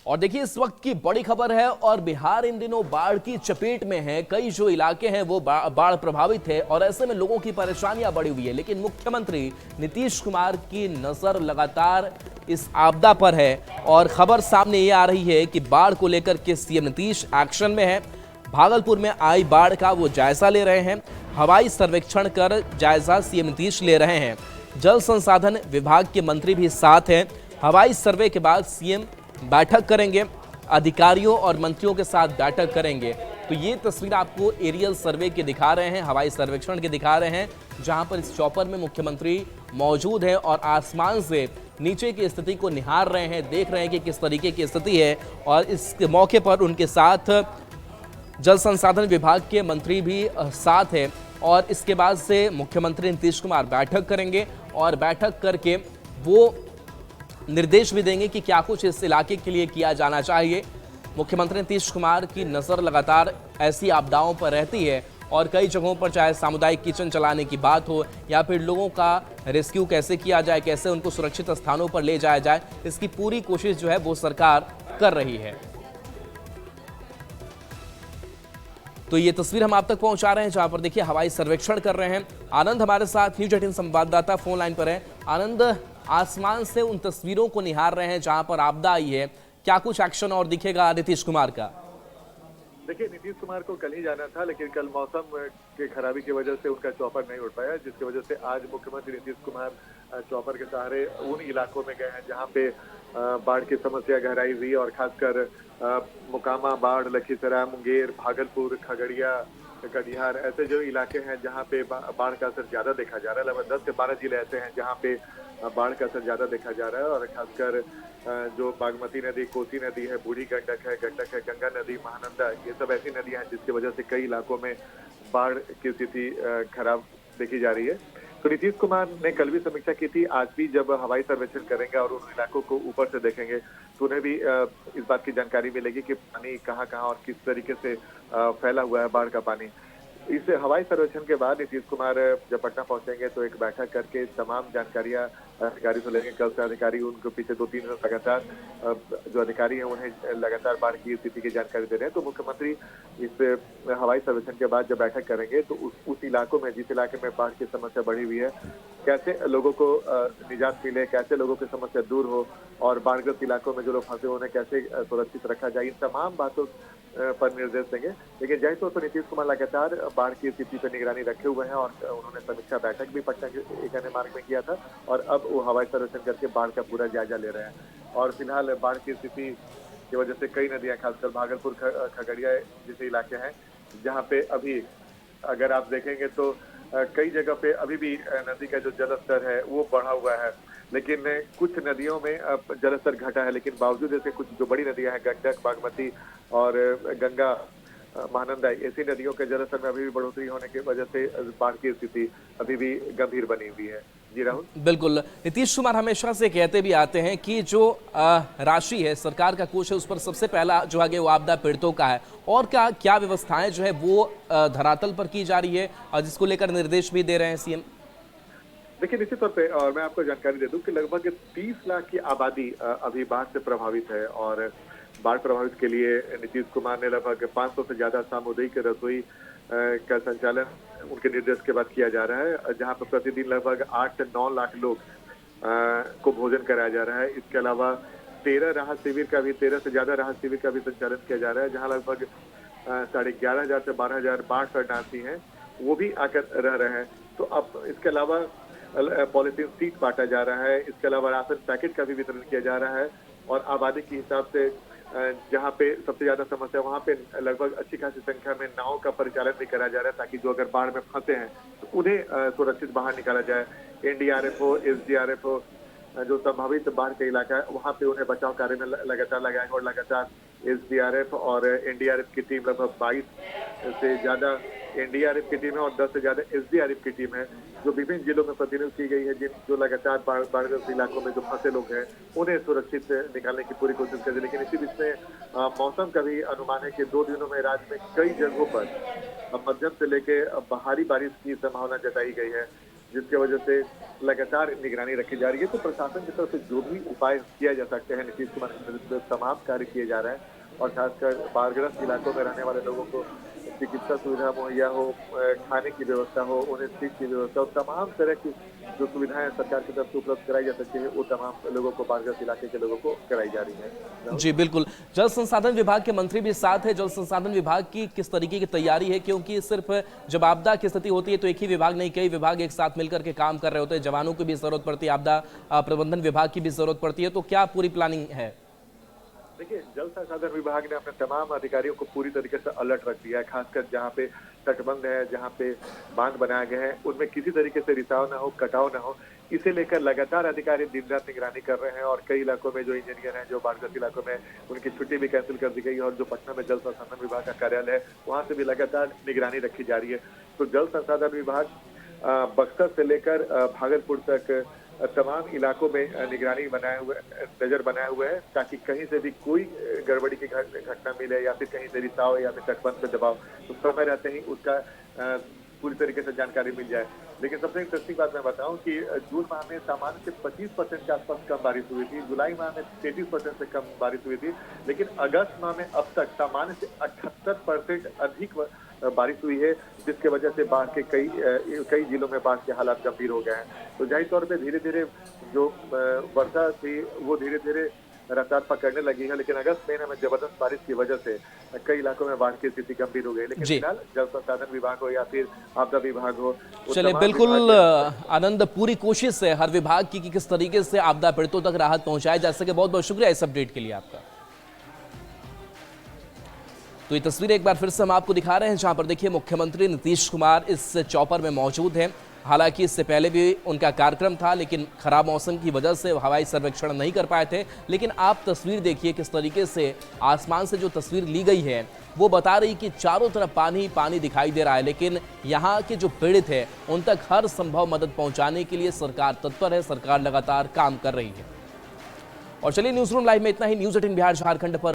और देखिए इस वक्त की बड़ी खबर है और बिहार इन दिनों बाढ़ की चपेट में है। कई जो इलाके हैं वो बाढ़ प्रभावित है और ऐसे में लोगों की परेशानियां बढ़ी हुई है। लेकिन मुख्यमंत्री नीतीश कुमार की नजर लगातार इस आपदा पर है और खबर सामने ये आ रही है कि बाढ़ को लेकर के सीएम नीतीश एक्शन में है। भागलपुर में आई बाढ़ का वो जायजा ले रहे हैं। हवाई सर्वेक्षण कर जायजा सीएम नीतीश ले रहे हैं। जल संसाधन विभाग के मंत्री भी साथ हैं। हवाई सर्वे के बाद सीएम बैठक करेंगे, अधिकारियों और मंत्रियों के साथ बैठक करेंगे। तो ये तस्वीर आपको एरियल सर्वे के दिखा रहे हैं, हवाई सर्वेक्षण के दिखा रहे हैं, जहां पर इस चौपर में मुख्यमंत्री मौजूद हैं और आसमान से नीचे की स्थिति को निहार रहे हैं, देख रहे हैं कि किस तरीके की स्थिति है। और इस मौके पर उनके साथ जल संसाधन विभाग के मंत्री भी साथ हैं। और इसके बाद से मुख्यमंत्री नीतीश कुमार बैठक करेंगे और बैठक करके वो निर्देश भी देंगे कि क्या कुछ इस इलाके के लिए किया जाना चाहिए। मुख्यमंत्री नीतीश कुमार की नज़र लगातार ऐसी आपदाओं पर रहती है और कई जगहों पर चाहे सामुदायिक किचन चलाने की बात हो या फिर लोगों का रेस्क्यू कैसे किया जाए, कैसे उनको सुरक्षित स्थानों पर ले जाया जाए, इसकी पूरी कोशिश जो है वो सरकार कर रही है। तो ये तस्वीर हम आप तक पहुंचा रहे हैं जहां पर देखिए हवाई सर्वेक्षण कर रहे हैं। आनंद हमारे साथ न्यूज 18 संवाददाता फोन लाइन पर है। आनंद, आसमान से उन तस्वीरों को निहार रहे हैं जहां पर आपदा आई है, क्या कुछ एक्शन और दिखेगा नीतीश कुमार का? देखिए, नीतीश कुमार को कल ही जाना था, लेकिन कल मौसम के खराबी की वजह से उनका चौपर नहीं उड़ पाया, जिसकी वजह से आज मुख्यमंत्री नीतीश कुमार चौपर के सहारे उन इलाकों में गए हैं जहां पे बाढ़ की समस्या गहराई हुई और खासकर मोकामा, बाढ़, लखीसराय, मुंगेर, भागलपुर, खगड़िया, कटिहार ऐसे जो इलाके हैं जहां पे बाढ़ का असर ज्यादा देखा जा रहा है। लगभग 10 से 12 जिले ऐसे हैं जहां पे बाढ़ का असर ज्यादा देखा जा रहा है। और खासकर जो बागमती नदी, कोसी नदी है, बूढ़ी गंडक है, गंगा नदी, महानंदा, ये सब ऐसी नदियां हैं जिसकी वजह से कई इलाकों में बाढ़ की स्थिति खराब देखी जा रही है। तो नीतीश कुमार ने कल भी समीक्षा की थी, आज भी जब हवाई सर्वेक्षण करेंगे और उन इलाकों को ऊपर से देखेंगे तो उन्हें भी इस बात की जानकारी मिलेगी कि पानी कहाँ कहाँ और किस तरीके से फैला हुआ है बाढ़ का पानी। इस हवाई सर्वेक्षण के बाद नीतीश कुमार जब पटना पहुंचेंगे तो एक बैठक करके तमाम जानकारियां अधिकारी से लेंगे। कल से अधिकारी उनके पीछे 2-3 दिन लगातार जो अधिकारी हैं उन्हें लगातार बाढ़ की स्थिति की जानकारी दे रहे हैं। तो मुख्यमंत्री इस हवाई सर्वेक्षण के बाद जब बैठक करेंगे तो उस इलाकों में, जिस इलाके में बाढ़ की समस्या बढ़ी हुई है, कैसे लोगों को निजात मिले, कैसे लोगों की समस्या दूर हो और बाढ़ग्रस्त इलाकों में जो लोग फंसे उन्हें कैसे सुरक्षित रखा जाए, इन तमाम बातों पर निर्देश देंगे। लेकिन जाहिर तौर पर नीतीश कुमार लगातार बाढ़ की स्थिति पर निगरानी रखे हुए हैं और उन्होंने समीक्षा बैठक भी पटना के एक अन्य मार्ग में किया था और अब वो हवाई सर्वेक्षण करके बाढ़ का पूरा जायजा ले रहे हैं। और फिलहाल बाढ़ की स्थिति की वजह से कई नदियां, खासकर भागलपुर, खगड़िया जैसे इलाके हैं जहाँ पे अभी अगर आप देखेंगे तो कई जगह पे अभी भी नदी का जो जलस्तर है वो बढ़ा हुआ है। लेकिन कुछ नदियों में जलस्तर घटा है, लेकिन बावजूद ऐसे कुछ जो बड़ी नदियां हैं, गंडक, बागमती और गंगा, महानंदा, ऐसी नदियों के जलस्तर में अभी भी बढ़ोतरी होने की वजह से बाढ़ की स्थिति अभी भी गंभीर बनी हुई है। जी राहुल। बिल्कुल, नीतीश कुमार हमेशा से कहते भी आते हैं कि जो राशि है, सरकार का कोष है, उस पर सबसे पहला जो आगे वो आपदा पीड़ितों का है। और क्या व्यवस्थाएं जो है वो धरातल पर की जा रही है और जिसको लेकर निर्देश भी दे रहे हैं सीएम? देखिए, निश्चित तौर पे और मैं आपको जानकारी दे दूं कि लगभग 30 लाख की आबादी अभी बाढ़ से प्रभावित है और बाढ़ प्रभावित के लिए नीतीश कुमार ने लगभग 500 से ज्यादा सामुदायिक रसोई का संचालन उनके निर्देश के बाद किया जा रहा है, जहां पर प्रतिदिन लगभग 8 से 9 लाख लोग को भोजन कराया जा रहा है। इसके अलावा 13 राहत शिविर का भी, 13 से ज्यादा राहत शिविर का भी संचालन किया जा रहा है, जहां लगभग 11,500 से 12,000 बाढ़ शरणार्थी हैं, वो भी आकर रह रहे हैं। तो अब इसके अलावा पॉलिथीन सीट बांटा जा रहा है, इसके अलावा राशन पैकेट का भी वितरण किया जा रहा है और आबादी के हिसाब से जहाँ पे सबसे ज्यादा समस्या वहाँ पे लगभग अच्छी खासी संख्या में नाव का परिचालन भी कराया जा रहा है, ताकि जो अगर बाढ़ में फंसे हैं तो उन्हें सुरक्षित बाहर निकाला जाए। एनडीआरएफ हो, एसडीआरएफ हो, जो संभावित बाढ़ का इलाका है वहाँ पे उन्हें बचाव कार्य में लगातार लगाएंगे और लगातार एसडीआरएफ और एनडीआरएफ की टीम, लगभग 22 से ज्यादा एनडीआरएफ की टीम है और 10 से ज्यादा एसडीआरएफ की टीम है, जो विभिन्न जिलों में प्रतिनियुक्त की गई है, जो लगातार बाढ़ग्रस्त इलाकों में जो फंसे लोग हैं उन्हें सुरक्षित निकालने की पूरी कोशिश करें। लेकिन इसी बीच में मौसम का भी अनुमान है कि 2 दिनों में राज्य में कई जगहों पर मध्यम से लेकर भारी बारिश की संभावना जताई गई है। जिसकी वजह से लगातार निगरानी रखी जा रही है। तो प्रशासन की तरफ से जो भी उपाय किया जा सकते हैं, नीतीश कुमार के नेतृत्व में तमाम कार्य किए जा रहे हैं और खासकर बाढ़ग्रस्त इलाकों में रहने वाले लोगों को चिकित्सा सुविधा मुहैया हो, खाने की व्यवस्था हो, उन्हें सीट की व्यवस्था हो, तमाम तरह की जो सुविधाएं सरकार की तरफ से उपलब्ध कराई जा सकती है वो तमाम लोगों को, बाढ़ग्रस्त इलाके के लोगों को कराई जा रही है। जी बिल्कुल। जल संसाधन विभाग के मंत्री भी साथ है। जल संसाधन विभाग की किस तरीके की तैयारी है, क्योंकि सिर्फ जब आपदा की स्थिति होती है तो एक ही विभाग नहीं, कई विभाग एक साथ मिलकर के काम कर रहे होते हैं। जवानों की भी जरूरत पड़ती है, आपदा प्रबंधन विभाग की भी जरूरत पड़ती है, तो क्या पूरी प्लानिंग है? देखिए, जल संसाधन विभाग ने अपने तमाम अधिकारियों को पूरी तरीके से अलर्ट रख दिया है। खासकर जहाँ पे तटबंध है, जहाँ पे बांध बनाए गए हैं, उनमें किसी तरीके से रिसाव ना हो, कटाव ना हो, इसे लेकर लगातार अधिकारी दिन रात निगरानी कर रहे हैं। और कई इलाकों में जो इंजीनियर हैं, जो बाढ़ग्रस्त इलाकों में, उनकी छुट्टी भी कैंसिल कर दी गई। और जो पटना में जल संसाधन विभाग का कार्यालय है, वहाँ से भी लगातार निगरानी रखी जा रही है। तो जल संसाधन विभाग बक्सर से लेकर भागलपुर तक तमाम इलाकों में निगरानी बनाए हुए, नजर बनाए हुए है, ताकि कहीं से भी कोई गड़बड़ी की घटना मिले या फिर कहीं से रिसाव या फिर तटबंध पे दबाव, तो समय रहते ही उसका पूरी तरीके से जानकारी मिल जाए। लेकिन सबसे इंटरेस्टिंग बात मैं बताऊं कि जून माह में सामान्य से 25% के आसपास कम बारिश हुई थी, जुलाई माह में 33% से कम बारिश हुई थी, लेकिन अगस्त माह में अब तक सामान्य से 78% अधिक बारिश हुई है, जिसके वजह से बाढ़ के कई जिलों में बाढ़ के हालात गंभीर हो गए हैं। तो जाहिर तौर पे धीरे धीरे जो वर्षा थी वो धीरे धीरे रफ्तार पकड़ने लगी है, लेकिन अगस्त महीने में जबरदस्त बारिश की वजह से कई इलाकों में बाढ़ की स्थिति गंभीर हो गई। लेकिन फिलहाल जल संसाधन विभाग हो या फिर आपदा विभाग हो, चलिए बिल्कुल आनंद, पूरी कोशिश है हर विभाग की कि किस तरीके से आपदा पीड़ितों तक राहत पहुंचाई जा सके। बहुत बहुत शुक्रिया इस अपडेट के लिए आपका। तो ये तस्वीर एक बार फिर से हम आपको दिखा रहे हैं, जहां पर देखिए मुख्यमंत्री नीतीश कुमार इस चॉपर में मौजूद हैं। हालांकि इससे पहले भी उनका कार्यक्रम था, लेकिन खराब मौसम की वजह से हवाई सर्वेक्षण नहीं कर पाए थे। लेकिन आप तस्वीर देखिए किस तरीके से आसमान से जो तस्वीर ली गई है वो बता रही कि चारों तरफ पानी पानी दिखाई दे रहा है, लेकिन यहाँ के जो पीड़ित है उन तक हर संभव मदद पहुँचाने के लिए सरकार तत्पर है, सरकार लगातार काम कर रही है। और चलिए न्यूज़ रूम लाइव में इतना ही। न्यूज़ 18 बिहार झारखंड पर